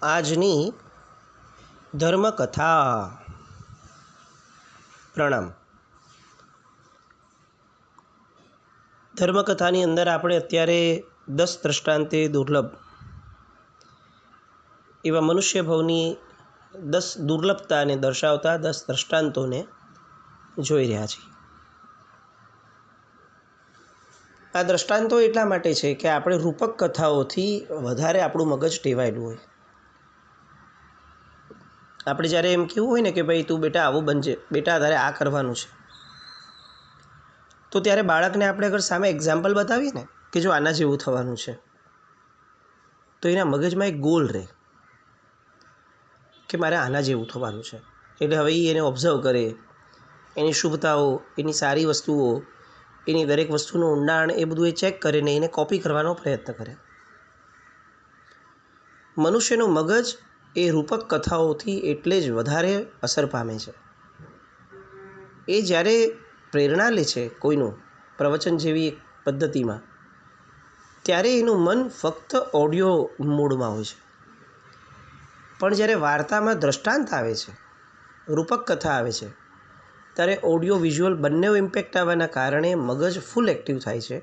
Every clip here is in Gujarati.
આજની ધર્મકથા. પ્રણામ. ધર્મકથાની અંદર આપણે અત્યારે 10 દ્રષ્ટાંતે દુર્લભ એવા મનુષ્ય ભવની 10 દુર્લભતાને દર્શાવતા 10 દ્રષ્ટાંતોને જોઈ રહ્યા છીએ. આ દ્રષ્ટાંતો એટલા માટે છે કે આપણે રૂપક કથાઓથી વધારે આપણું મગજ ટેવાયેલું હોય. આપણે જ્યારે એમ કહેવું હોય ને કે ભાઈ તું બેટા આવું બનજે, બેટા તારે આ કરવાનું છે, તો ત્યારે બાળકને આપણે અગર સામે એક્ઝામ્પલ બતાવીએ ને કે જો આના જેવું થવાનું છે, તો એના મગજમાં એક ગોલ રહે કે મારે આના જેવું થવાનું છે. એટલે હવે એને ઓબ્ઝર્વ કરે, એની શુભતાઓ, એની સારી વસ્તુઓ, એની દરેક વસ્તુનું ઊંડાણ એ બધું એ ચેક કરે ને એને કોપી કરવાનો પ્રયત્ન કરે. મનુષ્યનું મગજ એ રૂપક કથાઓથી એટલે જ વધારે અસર પામે છે. એ જ્યારે પ્રેરણા લે છે કોઈનું પ્રવચન જેવી એક પદ્ધતિમાં, ત્યારે એનું મન ફક્ત ઓડિયો મોડમાં હોય છે. પણ જ્યારે વાર્તામાં દ્રષ્ટાંત આવે છે, રૂપક કથા આવે છે, ત્યારે ઓડિયો વિઝ્યુઅલ બંને ઇમ્પેક્ટ આવવાના કારણે મગજ ફૂલ એક્ટિવ થાય છે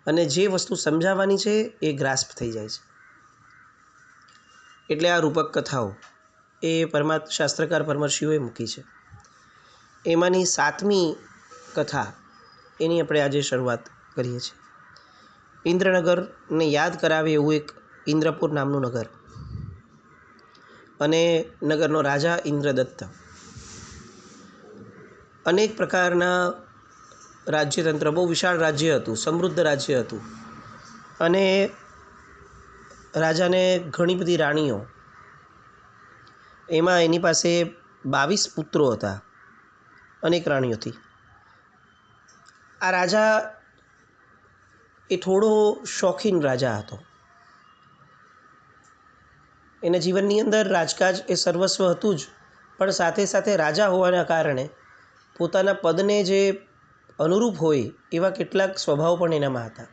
અને જે વસ્તુ સમજાવવાની છે એ ગ્રાસ્પ થઈ જાય છે. એટલે આ રૂપક કથાઓ એ શાસ્ત્રકાર પરમર્ષિઓએ મૂકી છે. એમાંની 7મી કથા એની આપણે આજે શરૂઆત કરીએ છીએ. ઇન્દ્રનગરને યાદ કરાવે એવું એક ઇન્દ્રપુર નામનું નગર, અને નગરનો રાજા ઇન્દ્રદત્ત. અનેક પ્રકારના રાજ્યતંત્ર, બહુ વિશાળ રાજ્ય હતું, સમૃદ્ધ રાજ્ય હતું, અને રાજાને ઘણી બધી રાણીઓ, એમાં એની પાસે 22 પુત્રો હતા અનેક રાણીઓથી. આ રાજા એ થોડો શોખીન રાજા હતો. એના જીવનની અંદર રાજકાજ એ સર્વસ્વ હતું જ, પણ સાથે સાથે રાજા હોવાના કારણે પોતાના પદને જે અનુરૂપ હોય એવા કેટલાક સ્વભાવ પણ એનામાં હતા.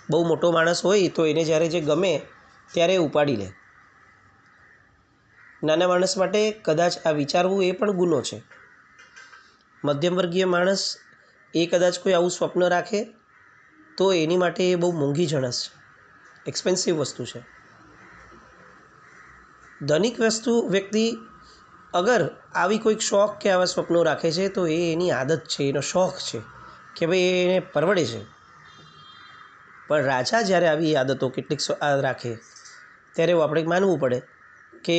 બહુ મોટો માણસ હોય તો એને જ્યારે જે ગમે ત્યારે ઉપાડી લે. નાના માણસ માટે કદાચ આ વિચારવું એ પણ ગુનો છે. મધ્યમવર્ગીય માણસ એ કદાચ કોઈ આવું સ્વપ્ન રાખે તો એની માટે એ બહુ મોંઘી જણસ છે, એક્સપેન્સિવ વસ્તુ છે. ધનિક વ્યક્તિ અગર આવી કોઈક શોખ કે આવા સ્વપ્નો રાખે છે તો એ એની આદત છે, એનો શોખ છે કે ભાઈ એને પરવડે છે. પણ રાજા જ્યારે આવી આદતો કેટલીક રાખે ત્યારે આપણે માનવું પડે કે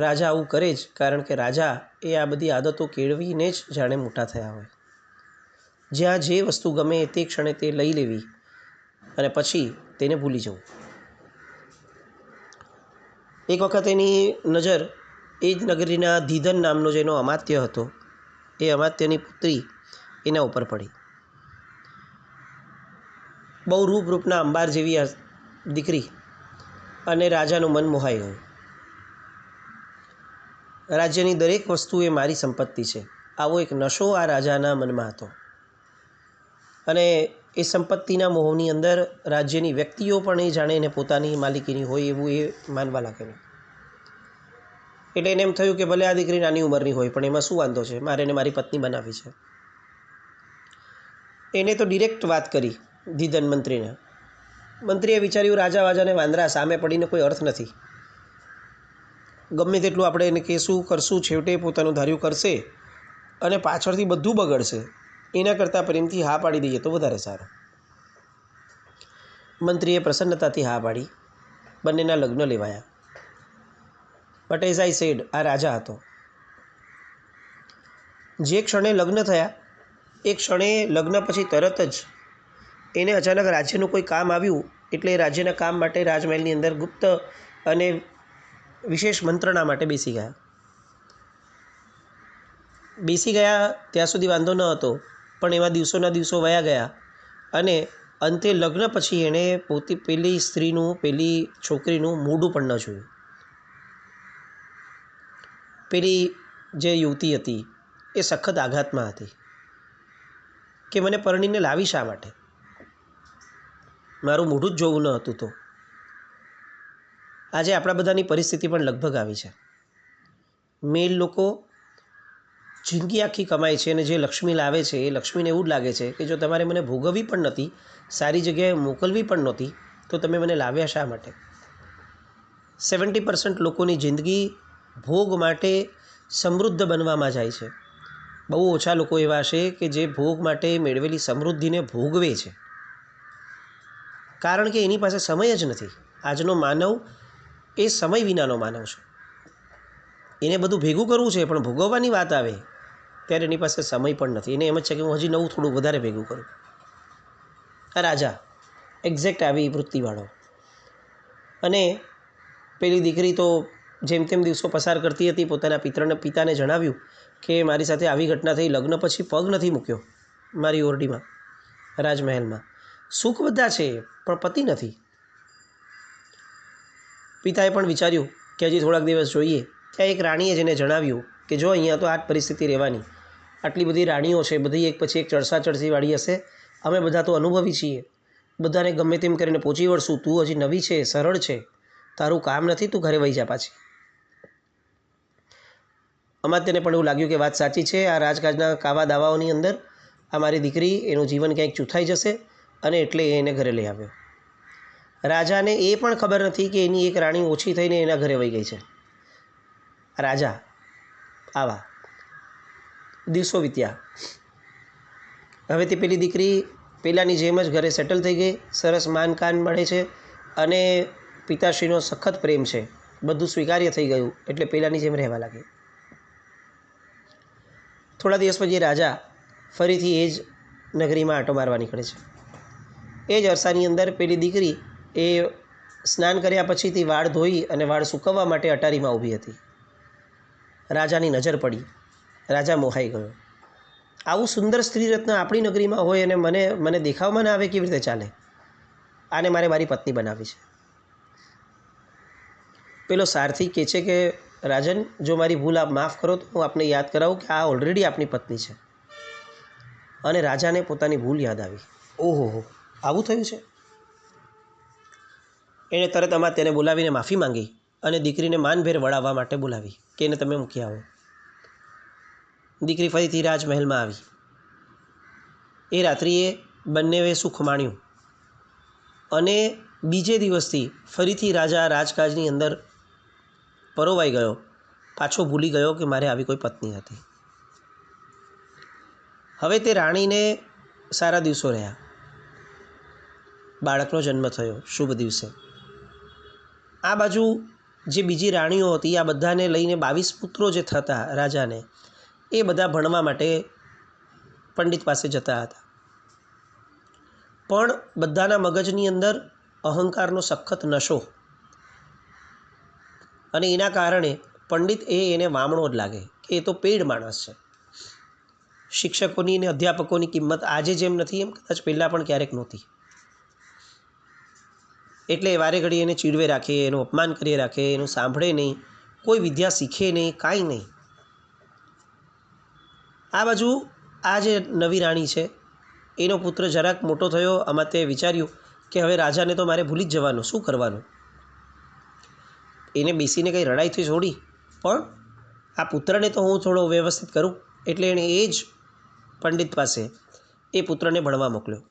રાજા આવું કરે જ કારણ કે રાજા એ આ બધી આદતો કેળવીને જ જાણે મોટા થયા હોય. જ્યાં જે વસ્તુ ગમે તે ક્ષણે તે લઈ લેવી અને પછી તેને ભૂલી જવું. એક વખત એની નજર એ જ નગરીના દીધન નામનો જેનો અમાત્ય હતો, એ અમાત્યની પુત્રી એના ઉપર પડી. બહુ રૂપના અંબાર જેવી આ દીકરી, અને રાજાનું મન મોહાઈ ગયું. રાજ્યની દરેક વસ્તુ એ મારી સંપત્તિ છે, આવો એક નશો આ રાજાના મનમાં હતો. અને એ સંપત્તિના મોહની અંદર રાજ્યની વ્યક્તિઓ પણ એ જાણે એને પોતાની માલિકીની હોય એવું એ માનવા લાગેલું. એટલે એને એમ થયું કે ભલે આ દીકરી નાની ઉંમરની હોય પણ એમાં શું વાંધો છે, મારે એને મારી પત્ની બનાવી છે. એને તો ડિરેક્ટ વાત કરી દીધન મંત્રીને. મંત્રીએ વિચાર્યું રાજા વાજાને વાંદરા, સામે પડીને કોઈ અર્થ નથી. ગમે તેટલું આપણે એને કહેશું કરશું, છેવટે પોતાનું ધાર્યું કરશે અને પાછળથી બધું બગડશે. એના કરતાં પ્રેમથી હા પાડી દઈએ તો વધારે સારું. મંત્રીએ પ્રસન્નતાથી હા પાડી. બંનેના લગ્ન લેવાયા. બટ એઝ આઈ સેડ, આ રાજા હતો. જે ક્ષણે લગ્ન થયા એ ક્ષણે લગ્ન પછી તરત જ એને અચાનક રાજ્યનું કોઈ કામ આવ્યું. એટલે એ રાજ્યના કામ માટે રાજમહેલની અંદર ગુપ્ત અને વિશેષ મંત્રણા માટે બેસી ગયા. ત્યાં સુધી વાંધો ન હતો, પણ એમાં દિવસોના દિવસો વયા ગયા અને અંતે લગ્ન પછી એણે પેલી સ્ત્રીનું, પેલી છોકરીનું મોઢું પણ ન જોયું. પેલી જે યુવતી હતી એ સખત આઘાતમાં હતી કે મને પરણીને લાવી શા માટે, મારું મોઢું જ જોવું ન હતું. તો આજે આપણા બધાની પરિસ્થિતિ પણ લગભગ આવી છે. મેલ લોકો જિંદગી આખી કમાય છે અને જે લક્ષ્મી લાવે છે એ લક્ષ્મીને એવું જ લાગે છે કે જો તમારે મને ભોગવવી પણ નહોતી, સારી જગ્યાએ મોકલવી પણ નહોતી, તો તમે મને લાવ્યા શા માટે? 70% લોકોની જિંદગી ભોગ માટે સમૃદ્ધ બનવામાં જાય છે. બહુ ઓછા લોકો એવા છે કે જે ભોગ માટે મેળવેલી સમૃદ્ધિને ભોગવે છે, કારણ કે એની પાસે સમય જ નથી. આજનો માનવ એ સમય વિનાનો માનવ છે. એને બધું ભેગું કરવું છે, પણ ભોગવવાની વાત આવે ત્યારે એની પાસે સમય પણ નથી. એને એમ જ છે કે હું હજી નવું થોડું વધારે ભેગું કરું. આ રાજા એક્ઝેક્ટ આવી વૃત્તિવાળો. અને પેલી દીકરી તો જેમ તેમ દિવસો પસાર કરતી હતી. પોતાના પિતાને જણાવ્યું કે મારી સાથે આવી ઘટના થઈ. લગ્ન પછી પગ નથી મૂક્યો મારી ઓરડીમાં, રાજમહેલમાં. સુખ બધા છે પણ પતિ નથી. પિતાએ પણ વિચાર્યું કે હજી થોડાક દિવસ જોઈએ. ત્યાં એક રાણીએ જેને જણાવ્યું કે જો અહીંયા તો આ જ પરિસ્થિતિ રહેવાની, આટલી બધી રાણીઓ છે, બધી એક પછી એક ચડસાચડસીવાળી હશે. અમે બધા તો અનુભવી છીએ, બધાને ગમે તેમ કરીને પહોંચી વળશું. તું હજી નવી છે, સરળ છે, તારું કામ નથી, તું ઘરે વહી જા પાછી. અમાત્યને પણ એવું લાગ્યું કે વાત સાચી છે. આ રાજકાજના કાવા દાવાઓની અંદર આ મારી દીકરી, એનું જીવન ક્યાંક ચૂથાઈ જશે, અને એટલે એને ઘરે લઈ આવ્યો. રાજાને એ પણ ખબર નથી કે એની એક રાણી ઓછી થઈને એના ઘરે વહી ગઈ છે. રાજા આવા દિવસો વીત્યા. હવે તે પેલી દીકરી પહેલાંની જેમ જ ઘરે સેટલ થઈ ગઈ. સરસ માન કાન મળે છે અને પિતાશ્રીનો સખત પ્રેમ છે. બધું સ્વીકાર્ય થઈ ગયું એટલે પહેલાંની જેમ રહેવા લાગી. થોડા દિવસ પછી રાજા ફરીથી એ જ નગરીમાં આંટો મારવા નીકળે છે. એ જ અરસાની અંદર પેલી દીકરી એ સ્નાન કર્યા પછીથી વાળ ધોઈ અને વાળ સૂકવવા માટે અટારીમાં ઊભી હતી. રાજાની નજર પડી. રાજા મોહાઈ ગયો. આવું સુંદર સ્ત્રી રત્ન આપણી નગરીમાં હોય અને મને દેખાવમાં ના આવે, કેવી રીતે ચાલે? આને મારી પત્ની બનાવી છે. પેલો સારથી કહે છે કે રાજન, જો મારી ભૂલ આપ માફ કરો તો હું આપને યાદ કરાવું કે આ ઓલરેડી આપની પત્ની છે. અને રાજાને પોતાની ભૂલ યાદ આવી. ઓહો, આવું થયું છે. એણે તરત તેને બોલાવીને માફી માંગી અને દીકરીને માનભેર વળાવવા માટે બોલાવી કે એને તમે મૂકી આવો. દીકરી ફરીથી રાજમહેલમાં આવી. એ રાત્રિએ બંનેએ સુખ માણ્યું અને બીજે દિવસથી ફરીથી રાજા રાજકાજની અંદર પરોવાઈ ગયો. પાછો ભૂલી ગયો કે મારે આવી કોઈ પત્ની હતી. હવે તે રાણીને સારા દિવસો રહ્યા. બાળકનો જન્મ થયો શુભ દિવસે. આ બાજુ જે બીજી રાણીઓ હતી, આ બધાને લઈને 22 પુત્રો જે થતા રાજાને, એ બધા ભણવા માટે પંડિત પાસે જતા હતા. પણ બધાના મગજની અંદર અહંકારનો સખત નશો, અને એના કારણે પંડિત એને વામણો જ લાગે કે એ તો પેડ માણસ છે. શિક્ષકોની અને અધ્યાપકોની કિંમત આજે જેમ નથી એમ કદાચ પહેલાં પણ ક્યારેક નહોતી. એટલે વારે ઘડી એને ચીડવે રાખે, એનું અપમાન કરી રાખે, એનું સાંભળે નહીં, કોઈ વિદ્યા શીખે નહીં, કાંઈ નહીં. આ બાજુ આ જે નવી રાણી છે એનો પુત્ર જરાક મોટો થયો. આમાં તે વિચાર્યું કે હવે રાજાને તો મારે ભૂલી જ જવાનું, શું કરવાનું? એને બેસીને કંઈ રડાઈથી છોડી, પણ આ પુત્રને તો હું થોડો વ્યવસ્થિત કરું. એટલે એણે એ જ પંડિત પાસે એ પુત્રને ભણવા મોકલ્યો.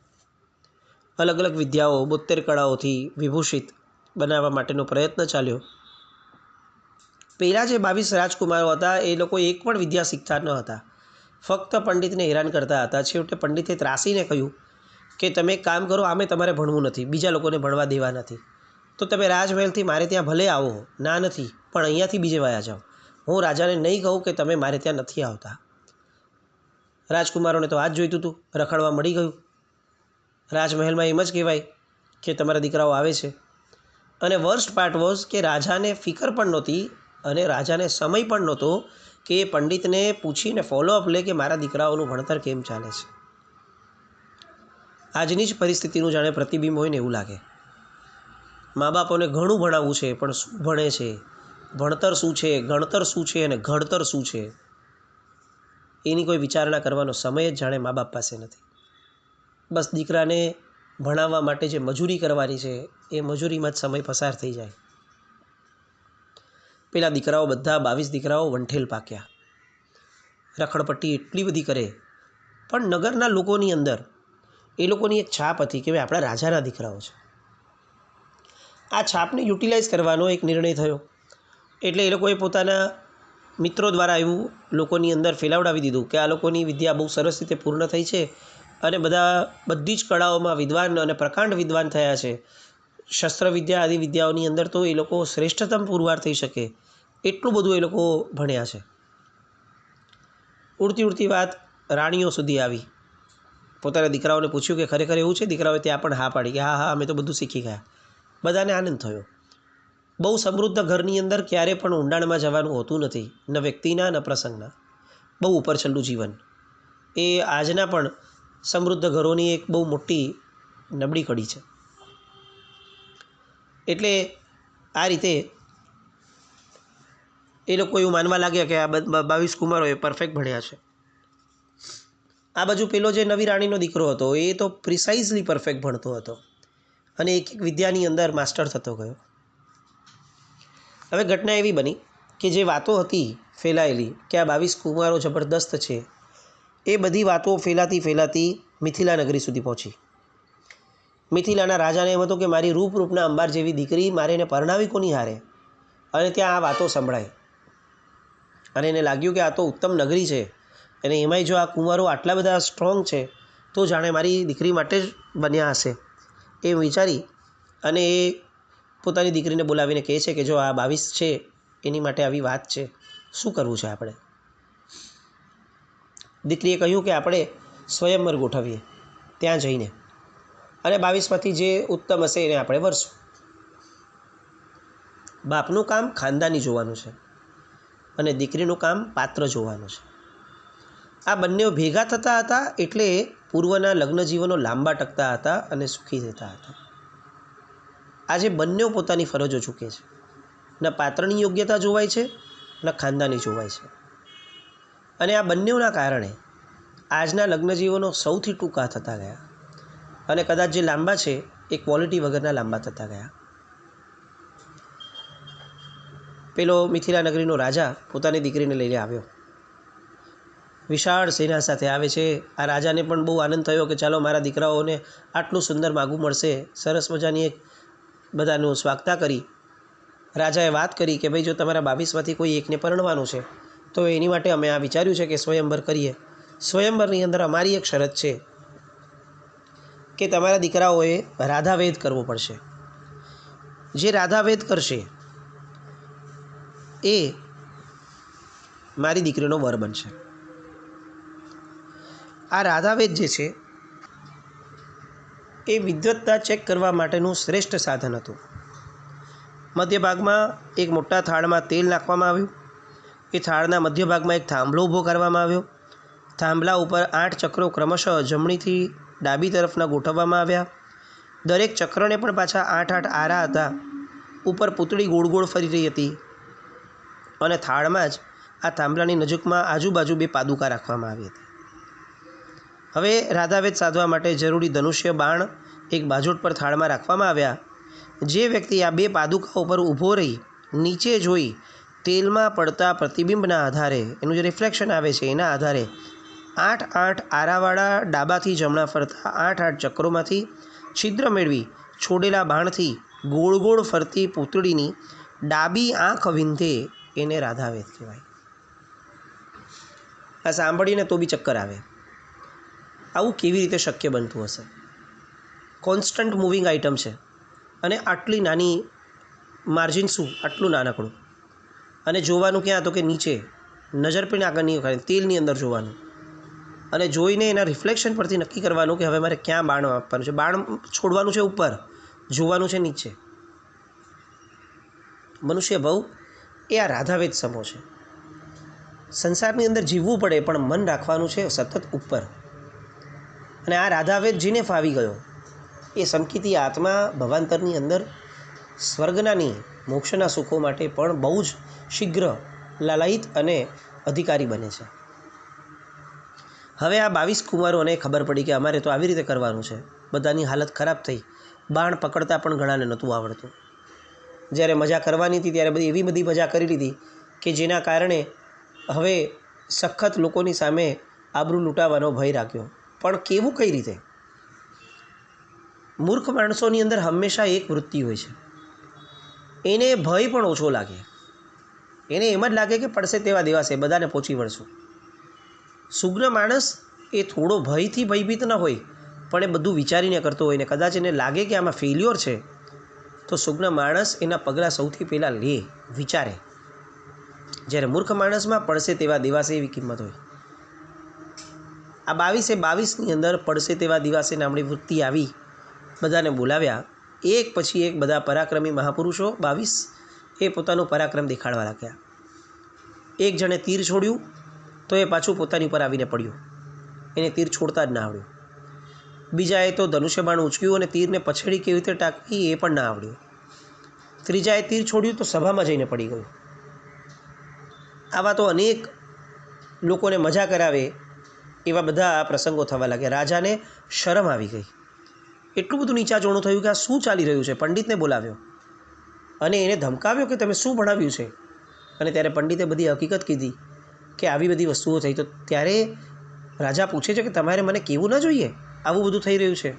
અલગ અલગ વિદ્યાઓ 72 કળાઓથી વિભૂષિત બનાવવા માટેનો પ્રયત્ન ચાલ્યો. પહેલાં જે 22 રાજકુમારો હતા એ લોકો એક પણ વિદ્યા શીખતા ન હતા, ફક્ત પંડિતને હેરાન કરતા હતા. છેવટે પંડિતે ત્રાસીને કહ્યું કે તમે એક કામ કરો, આમે તમારે ભણવું નથી, બીજા લોકોને ભણવા દેવા નથી, તો તમે રાજમહેલથી મારે ત્યાં ભલે આવો, ના નથી, પણ અહીંયાથી બીજે વાયા જાઓ. હું રાજાને નહીં કહું કે તમે મારે ત્યાં નથી આવતા. રાજકુમારોને તો આ જ જોઈતું હતું, રખડવા મળી ગયું. રાજમહેલમાં એમ જ કહેવાય કે તમારા દીકરાઓ આવે છે. અને વર્સ્ટ પાર્ટ વોઝ કે રાજાને ફિકર પણ નહોતી અને રાજાને સમય પણ નહોતો કે એ પંડિતને પૂછીને ફોલોઅપ લે કે મારા દીકરાઓનું ભણતર કેમ ચાલે છે. આજની જ પરિસ્થિતિનું જાણે પ્રતિબિંબ હોય ને એવું લાગે. મા બાપોને ઘણું ભણાવવું છે, પણ શું ભણે છે, ભણતર શું છે, ગણતર શું છે અને ઘડતર શું છે, એની કોઈ વિચારણા કરવાનો સમય જ જાણે મા બાપ પાસે નથી. બસ દીકરાને ભણાવવા માટે જે મજૂરી કરવાની છે એ મજૂરીમાં જ સમય પસાર થઈ જાય. પેલા દીકરાઓ બધા 22 દીકરાઓ વંઠેલ પાક્યા, રખડપટ્ટી એટલી બધી કરે, પણ નગરના લોકોની અંદર એ લોકોની એક છાપ હતી કે ભાઈ આપણા રાજાના દીકરાઓ છે. આ છાપને યુટિલાઇઝ કરવાનો એક નિર્ણય થયો. એટલે એ લોકોએ પોતાના મિત્રો દ્વારા એવું લોકોની અંદર ફેલાવડાવી દીધું કે આ લોકોની વિદ્યા બહુ સરસ રીતે પૂર્ણ થઈ છે અને બધી જ કળાઓમાં વિદ્વાન અને પ્રકાંડ વિદ્વાન થયા છે. શસ્ત્ર વિદ્યા આદિ વિદ્યાઓની અંદર તો એ લોકો શ્રેષ્ઠતમ પુરવાર થઈ શકે એટલું બધું એ લોકો ભણ્યા છે. ઉડતી ઉડતી વાત રાણીઓ સુધી આવી. પોતાના દીકરાઓને પૂછ્યું કે ખરેખર એવું છે? દીકરાઓએ ત્યાં પણ હા પાડી કે હા અમે તો બધું શીખી ગયા. બધાને આનંદ થયો. બહુ સમૃદ્ધ ઘરની અંદર ક્યારે પણ ઊંડાણમાં જવાનું હોતું નથી, ન વ્યક્તિના ન પ્રસંગના. બહુ ઉપર છેલ્લું જીવન એ આજના પણ સમૃદ્ધ ઘરોની એક બહુ મોટી નબળી કડી છે. એટલે આ રીતે એ લોકો એવું માનવા લાગ્યા કે આ 22 કુમારો એ પરફેક્ટ ભણ્યા છે. આ બાજુ પેલો જે નવી રાણીનો દીકરો હતો એ તો પ્રિસાઇઝલી પરફેક્ટ ભણતો હતો અને એક એક વિદ્યાની અંદર માસ્ટર થતો ગયો. હવે ઘટના એવી બની કે જે વાતો હતી ફેલાયેલી કે આ 22 કુમારો જબરદસ્ત છે, એ બધી વાતો ફેલાતી મિથિલા નગરી સુધી પહોંચી. મિથિલાના રાજાને એમ હતું કે મારી રૂપના અંબાર જેવી દીકરી મારે એને પરણાવી કોની હારે, અને ત્યાં આ વાતો સંભળાય અને એને લાગ્યું કે આ તો ઉત્તમ નગરી છે અને એમાંય જો આ કુંવારો આટલા બધા સ્ટ્રોંગ છે તો જાણે મારી દીકરી માટે જ બન્યા હશે એમ વિચારી અને એ પોતાની દીકરીને બોલાવીને કહે છે કે જો આ 22 છે એની માટે આવી વાત છે, શું કરવું છે આપણે? દીકરીએ કહ્યું કે આપણે સ્વયંવર ગોઠવીએ ત્યાં જઈને, અને 22માંથી જે ઉત્તમ હશે એને આપણે વરશું. બાપનું કામ ખાનદાની જોવાનું છે અને દીકરીનું કામ પાત્ર જોવાનું છે. આ બંને ભેગા થતા હતા એટલે પૂર્વના લગ્ન જીવનો લાંબા ટકતા હતા અને સુખી રહેતા હતા. આજે બંને પોતાની ફરજો ચૂકે છે. ન પાત્રની યોગ્યતા જોવાય છે ન ખાનદાની જોવાય છે. અને આ બંનેના કારણે આજના લગ્ન જીવનો સૌથી ટૂંકા થતા ગયા અને કદાચ જે લાંબા છે એ ક્વોલિટી વગરના લાંબા થતા ગયા. પેલો મિથિલા નગરીનો રાજા પોતાની દીકરીને લઈને આવ્યો. વિશાળ સેના સાથે આવે છે. આ રાજાને પણ બહુ આનંદ થયો કે ચાલો મારા દીકરાઓને આટલું સુંદર માગું મળશે. સરસ મજાની એક બધાનું સ્વાગતા કરી. રાજાએ વાત કરી કે ભાઈ જો તમારા 22માંથી કોઈ એકને પરણવાનું છે તો એની માટે અમે આ વિચાર્યું છે કે સ્વયંવર કરીએ. સ્વયંવરની અંદર અમારી એક શરત છે કે તમારા દીકરાઓએ રાધાવેદ કરવો પડશે. જે રાધાવેદ કરશે એ મારી દીકરીનો વર બનશે. આ રાધાવેદ જે છે એ વિદ્વત્તા ચેક કરવા માટેનું શ્રેષ્ઠ સાધન હતું. મધ્ય ભાગમાં એક મોટા થાળમાં તેલ નાખવામાં આવ્યું. એ થાળના મધ્ય ભાગમાં એક થાંભલો ઊભો કરવામાં આવ્યો. થાંભલા ઉપર 8 ચક્રો ક્રમશઃ જમણીથી ડાબી તરફના ગોઠવવામાં આવ્યા. દરેક ચક્રને પણ પાછા 8 આરા હતા. ઉપર પૂતળી ગોળ ગોળ ફરી રહી હતી અને થાળમાં જ આ થાંભલાની નજીકમાં આજુબાજુ 2 પાદુકા રાખવામાં આવી હતી. હવે રાધાવેદ સાધવા માટે જરૂરી ધનુષ્ય બાણ એક બાજોટ પર થાળમાં રાખવામાં આવ્યા. જે વ્યક્તિ આ 2 પાદુકા ઉપર ઊભો રહી નીચે જોઈ તેલમાં પડતા પ્રતિબિંબના આધારે, એનું જે રિફ્લેક્શન આવે છે એના આધારે 8 આરાવાળા ડાબાથી જમણા ફરતા 8 ચક્રોમાંથી છિદ્ર મેળવી છોડેલા બાણથી ગોળ ગોળ ફરતી પૂતળીની ડાબી આંખ વિંધે એને રાધાવેદ કહેવાય. આ સાંભળીને તો બી ચક્કર આવે. આવું કેવી રીતે શક્ય બનતું હશે? કોન્સ્ટન્ટ મૂવિંગ આઇટમ છે અને આટલી નાની માર્જિન, શું આટલું નાનકડું, અને જોવાનું ક્યાં તો કે નીચે, નજર પણ આગળ નહીં કરે, તેલની અંદર જોવાનું અને જોઈને એના રિફ્લેક્શન પરથી નક્કી કરવાનું કે હવે મારે ક્યાં બાણ આપવાનું છે. બાણ છોડવાનું છે ઉપર, જોવાનું છે નીચે. મનુષ્ય ભાવ એ આ રાધાવેદ સમો છે. સંસારની અંદર જીવવું પડે પણ મન રાખવાનું છે સતત ઉપર. અને આ રાધાવેદ જેને ફાવી ગયો એ સમકીતી આત્મા ભવાંતરની અંદર સ્વર્ગના નહીં, મોક્ષના સુખો માટે પણ બહુ જ શીઘ્ર લાલાયિત અને અધિકારી બને છે. હવે આ 22 કુંવારોને ખબર પડી કે અમારે તો આવી રીતે કરવાનું છે. બધાની હાલત ખરાબ થઈ. બાણ પકડતા પણ ઘણાને નહોતું આવડતું. જ્યારે મજા કરવાની હતી ત્યારે એવી બધી મજા કરી લીધી કે જેના કારણે હવે સખત લોકોની સામે આબરૂ લૂંટાવાનો ભય રાખ્યો. પણ કેવું કઈ રીતે? મૂર્ખ માણસોની અંદર હંમેશા એક વૃત્તિ હોય છે, એને ભય પણ ઓછો લાગે. એને એમ જ લાગે કે પડશે તેવા દેવાશે, બધાને પહોંચી વળશું. સુગ્ન માણસ એ થોડો ભયથી ભયભીત ન હોય, પણ એ બધું વિચારીને કરતો હોય ને કદાચ એને લાગે કે આમાં ફેલ્યોર છે તો સુગ્ન માણસ એના પગલાં સૌથી પહેલાં લે, વિચારે. જ્યારે મૂર્ખ માણસમાં પડશે તેવા દેવાશે એવી કિંમત હોય. આ 22-22ની અંદર પડશે તેવા દિવસે નામની વૃત્તિ આવી, બધાને બોલાવ્યા. એક પછી એક બધા પરાક્રમી મહાપુરુષો 22 એ પોતાનું પરાક્રમ દેખાડવા લાગ્યા. એક જણે તીર છોડ્યું તો એ પાછું પોતાની ઉપર આવીને પડ્યું, એને તીર છોડતા જ ના આવડ્યું. બીજાએ તો ધનુષ્યબાણ ઉંચક્યું અને તીરને પછડી કેવી રીતે ટાંકવી એ પણ ના આવડ્યું. ત્રીજાએ તીર છોડ્યું તો સભામાં જઈને પડી ગયું. આવા તો અનેક લોકોને મજા કરાવે એવા બધા આ પ્રસંગો થવા લાગ્યા. રાજાને શરમ આવી ગઈ. એટલું બધું નીચાજોણું થયું કે આ શું ચાલી રહ્યું છે. પંડિતને બોલાવ્યો અને એને ધમકાવ્યો કે તમે શું ભણાવ્યું છે. અને ત્યારે પંડિતે બધી હકીકત કીધી કે આવી બધી વસ્તુઓ થઈ. તો ત્યારે રાજા પૂછે છે કે તમારે મને કહેવું ન જોઈએ આવું બધું થઈ રહ્યું છે.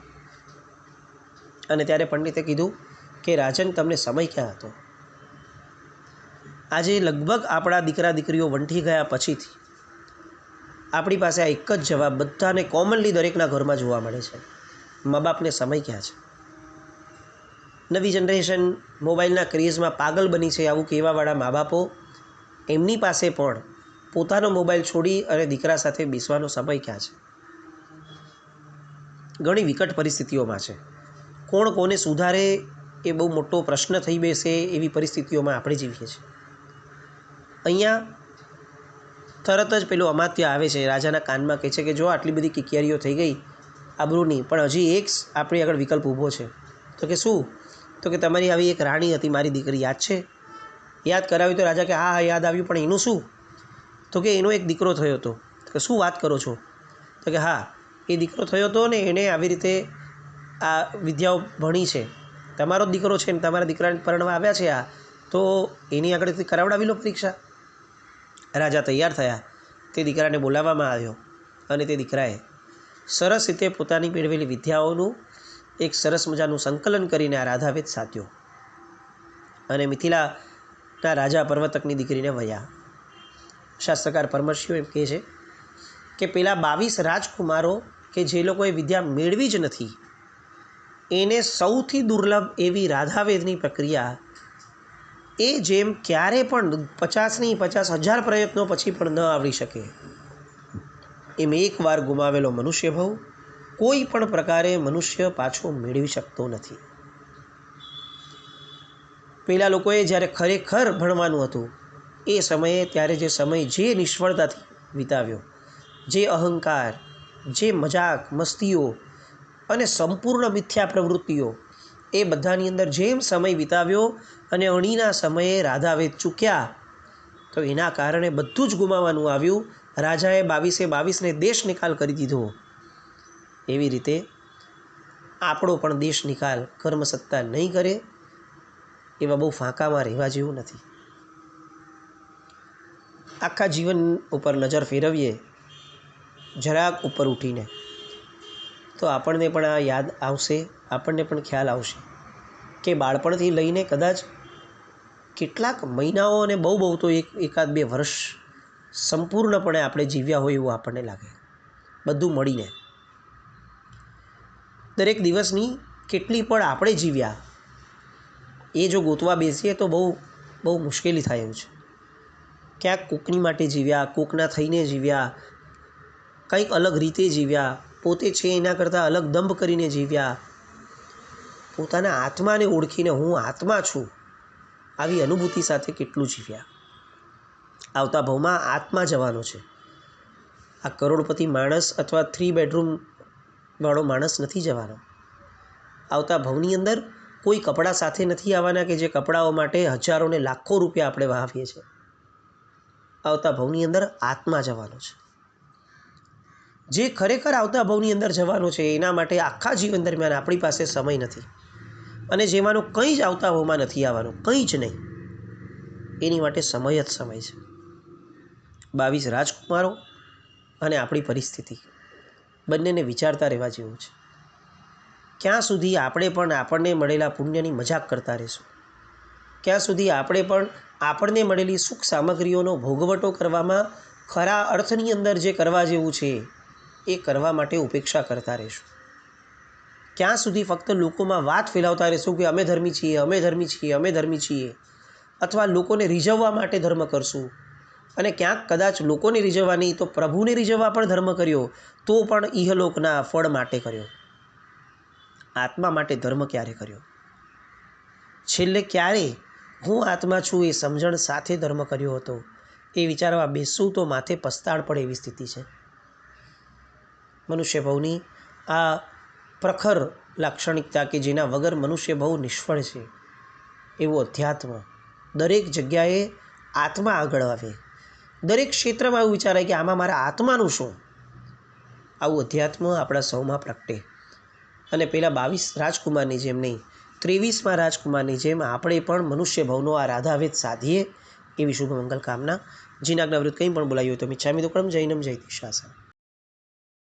અને ત્યારે પંડિતે કીધું કે રાજન, તમને સમય ક્યાં હતો? આજે લગભગ આપણા દીકરા દીકરીઓ વંઠી ગયા પછીથી આપણી પાસે આ એક જ જવાબ બધાને કોમનલી દરેકના ઘરમાં જોવા મળે છે: મા બાપને સમય ક્યાં છે? નવી જનરેશન મોબાઈલના ક્રેઝમાં પાગલ બની છે. આવું કહેવાવાળા મા બાપો, એમની પાસે પણ પોતાનો મોબાઈલ છોડી અને દીકરા સાથે બેસવાનો સમય ક્યાં છે? ઘણી વિકટ પરિસ્થિતિઓમાં છે. કોણ કોને સુધારે એ બહુ મોટો પ્રશ્ન થઈ બેસે એવી પરિસ્થિતિઓમાં આપણે જીવીએ છીએ. અહીંયા તરત જ પેલો અમાત્ય આવે છે, રાજાના કાનમાં કહે છે કે જો આટલી બધી કિકિયારીઓ થઈ ગઈ આબરૂની, પણ હજી એક આપણી આગળ વિકલ્પ ઊભો છે. તો કે શું? તો કે તમારી આવી એક રાણી હતી, મારી દીકરી, યાદ છે? યાદ કરાવી તો રાજા કે હા યાદ આવ્યું, પણ એનું શું? તો કે એનો એક દીકરો થયો હતો. તો કે શું વાત કરો છો? તો કે હા, એ દીકરો થયો હતો ને એને આવી રીતે આ વિદ્યાઓ ભણી છે. તમારો જ દીકરો છે ને તમારા દીકરાને પરણવા આવ્યા છે આ, તો એની આગળથી કરાવડાવી લો પરીક્ષા. રાજા તૈયાર થયા. તે દીકરાને બોલાવવામાં આવ્યો અને તે દીકરાએ સરસ રીતે પોતાની મેળવેલી વિદ્યાઓનું એક સરસ મજાનું સંકલન કરીને આ રાધાવેદ સાધ્યો અને મિથિલાના રાજા પર્વતકની દીકરીને વયા. શાસ્ત્રકાર પરમર્શિઓ એમ કહે છે કે પેલા 22 રાજકુમારો કે જે લોકોએ વિદ્યા મેળવી જ નથી, એને સૌથી દુર્લભ એવી રાધાવેદની પ્રક્રિયા એ જેમ ક્યારે પણ 50,000 પ્રયત્નો પછી પણ ન આવડી શકે એમ એકવાર ગુમાવેલો મનુષ્ય ભવ કોઈ પણ પ્રકારે મનુષ્ય પાછો મેળવી શકતો નથી. પેલા લોકોએ જ્યારે ખરેખર ભણવાનું હતું એ સમયે ત્યારે જે સમય જે નિષ્ફળતાથી વિતાવ્યો, જે અહંકાર, જે મજાક મસ્તીઓ અને સંપૂર્ણ મિથ્યા પ્રવૃત્તિઓ, એ બધાની અંદર જેમ સમય વિતાવ્યો અને અણીના સમયે રાધાવેદ ચૂક્યા તો એના કારણે બધું જ ગુમાવવાનું આવ્યું. રાજાએ 22-22ને દેશ નિકાલ કરી દીધો. એવી રીતે આપણો પણ દેશ નિકાલ કર્મસત્તા નહીં કરે એવા બહુ ફાંકામાં રહેવા જેવું નથી. આખા જીવન ઉપર નજર ફેરવીએ જરાક ઉપર ઉઠીને તો આપણને પણ આ યાદ આવશે, આપણને પણ ખ્યાલ આવશે કે બાળપણથી લઈને કદાચ કેટલાક મહિનાઓ અને બહુ તો એકાદ 2 વર્ષ સંપૂર્ણપણે આપણે જીવ્યા હોય એવું આપણને લાગે. બધું મળીને દરેક દિવસની કેટલી પણ આપણે જીવ્યા એ જો ગોતવા બેસીએ તો બહુ મુશ્કેલી થાય એવું છે. ક્યાંક કોકની માટે જીવ્યા, કોકના થઈને જીવ્યા, કંઈક અલગ રીતે જીવ્યા, પોતે છે એના કરતાં અલગ દંભ કરીને જીવ્યા, પોતાના આત્માને ઓળખીને હું આત્મા છું આવી અનુભૂતિ સાથે કેટલું જીવ્યા. આવતા ભાવમાં આત્મા જવાનો છે. આ કરોડપતિ માણસ અથવા 3 બેડરૂમ વાળો માણસ નથી જવાનો. આવતા ભાવની અંદર કોઈ કપડાં સાથે નથી આવવાના કે જે કપડાઓ માટે હજારો ને લાખો રૂપિયા આપણે વહાવીએ છીએ. આવતા ભાવની અંદર આત્મા જવાનો છે. જે ખરેખર આવતા ભાવની અંદર જવાનો છે એના માટે આખા જીવન દરમિયાન આપણી પાસે સમય નથી. અને જેમાંનું કંઈ જ આવતા ભાવમાં નથી આવવાનું, કંઈ જ નહીં. એની માટે સમય જ સમય છે. 22 રાજકુમારો અને આપણી પરિસ્થિતિ બંનેને વિચારતા રહેવા જેવું છે. ક્યાં સુધી આપણે પણ આપણને મળેલા પુણ્યની મજાક કરતા રહીશું? ક્યાં સુધી આપણે પણ આપણને મળેલી સુખ સામગ્રીઓનો ભોગવટો કરવામાં ખરા અર્થની અંદર જે કરવા જેવું છે એ કરવા માટે ઉપેક્ષા કરતા રહીશું? ક્યાં સુધી ફક્ત લોકોમાં વાત ફેલાવતા રહીશું કે અમે ધર્મી છીએ, અમે ધર્મી છીએ, અમે ધર્મી છીએ, અથવા લોકોને રીઝવવા માટે ધર્મ કરશું? અને ક્યાંક કદાચ લોકોને રીઝવવા નહીં તો પ્રભુને રીઝવવા પણ ધર્મ કર્યો, તો પણ ઇહલોકના ફળ માટે કર્યો. આત્મા માટે ધર્મ ક્યારે કર્યો? છેલ્લે ક્યારે હું આત્મા છું એ સમજણ સાથે ધર્મ કર્યો હતો? એ વિચારવા બેસવું તો માથે પસ્તાળ પડે એવી સ્થિતિ છે. મનુષ્ય ભવની આ પ્રખર લાક્ષણિકતા કે જેના વગર મનુષ્ય બહુ નિષ્ફળ છે, એવું અધ્યાત્મ દરેક જગ્યાએ આત્મા આગળ આવે, દરેક ક્ષેત્રમાં એવું વિચારાય કે આમાં મારા આત્માનું શું? આવું અધ્યાત્મ આપણા સૌમાં પ્રગટે અને પેલા 22 રાજકુમારની જેમ નહીં, 23મા રાજકુમારની જેમ આપણે પણ મનુષ્ય ભવનો આ રાધાભેદ સાધીએ એવી શુભ મંગલ કામના. જીનાજ્ઞા વિરુદ્ધ કંઈ પણ બોલાયું હોય તો મિચ્છામિ દુક્કડમ. જૈનમ જયતિ શાસન.